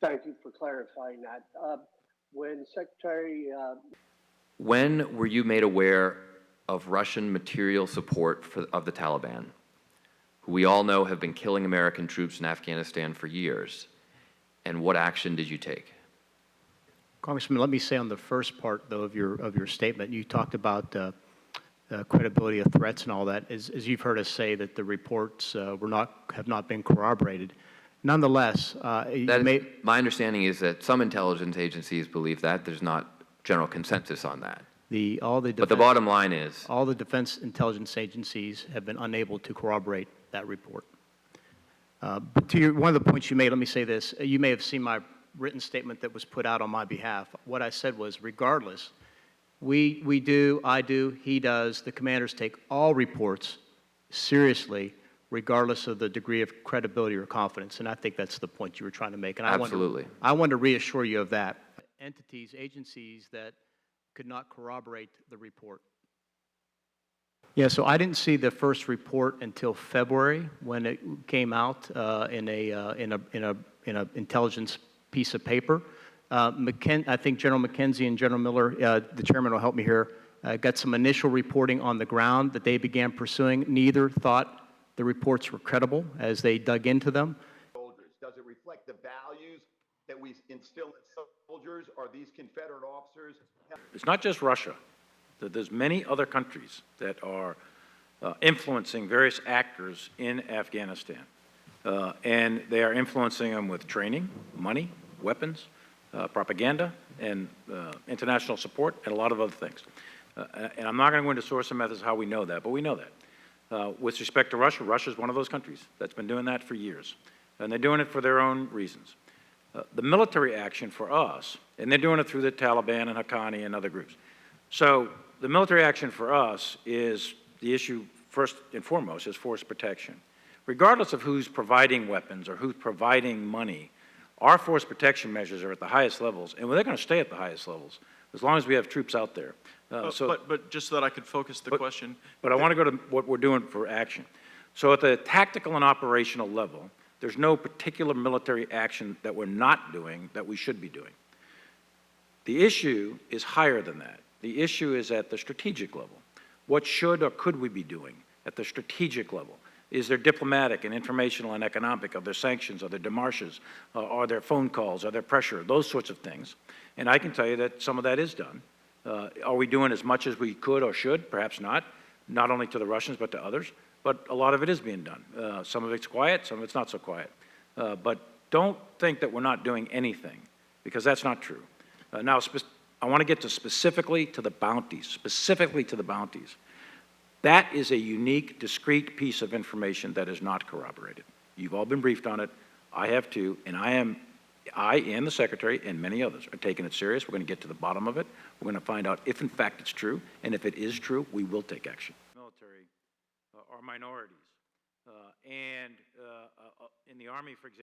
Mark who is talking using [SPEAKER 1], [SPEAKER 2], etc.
[SPEAKER 1] Thank you for clarifying that. When Secretary
[SPEAKER 2] When were you made aware of Russian material support of the Taliban, who we all know have been killing American troops in Afghanistan for years, and what action did you take?
[SPEAKER 3] Congressman, let me say on the first part, though, of your statement, you talked about credibility of threats and all that. As you've heard us say, that the reports have not been corroborated. Nonetheless,
[SPEAKER 2] my understanding is that some intelligence agencies believe that. There's not general consensus on that. But the bottom line is,
[SPEAKER 3] all the defense intelligence agencies have been unable to corroborate that report. But to one of the points you made, let me say this. You may have seen my written statement that was put out on my behalf. What I said was, regardless, we do, I do, he does, the commanders take all reports seriously, regardless of the degree of credibility or confidence. And I think that's the point you were trying to make. And
[SPEAKER 2] absolutely.
[SPEAKER 3] I want to reassure you of that. Entities, agencies that could not corroborate the report. Yeah, so I didn't see the first report until February when it came out in a intelligence piece of paper. I think General McKenzie and General Miller, the chairman will help me here, got some initial reporting on the ground that they began pursuing. Neither thought the reports were credible as they dug into them.
[SPEAKER 4] Does it reflect the values that we instill in soldiers? Are these Confederate officers?
[SPEAKER 5] It's not just Russia. There's many other countries that are influencing various actors in Afghanistan. And they are influencing them with training, money, weapons, propaganda, and international support, and a lot of other things. And I'm not going to go into source and methods how we know that, but we know that. With respect to Russia, Russia is one of those countries that's been doing that for years. And they're doing it for their own reasons. The military action for us, and they're doing it through the Taliban and Haqqani and other groups. So the military action for us is the issue, first and foremost, is force protection. Regardless of who's providing weapons or who's providing money, our force protection measures are at the highest levels, and they're going to stay at the highest levels as long as we have troops out there.
[SPEAKER 6] But just so that I could focus the question.
[SPEAKER 5] But I want to go to what we're doing for action. So at the tactical and operational level, there's no particular military action that we're not doing that we should be doing. The issue is higher than that. The issue is at the strategic level. What should or could we be doing at the strategic level? Is there diplomatic and informational and economic? Are there sanctions? Are there demarches? Are there phone calls? Are there pressure? Those sorts of things. And I can tell you that some of that is done. Are we doing as much as we could or should? Perhaps not only to the Russians but to others. But a lot of it is being done. Some of it's quiet, some of it's not so quiet. But don't think that we're not doing anything, because that's not true. Now, I want to get to specifically to the bounties, That is a unique, discrete piece of information that is not corroborated. You've all been briefed on it. I have too, and I and the Secretary and many others are taking it serious. We're going to get to the bottom of it. We're going to find out if, in fact, it's true, and if it is true, we will take action. Military are minorities, and in the Army, for example,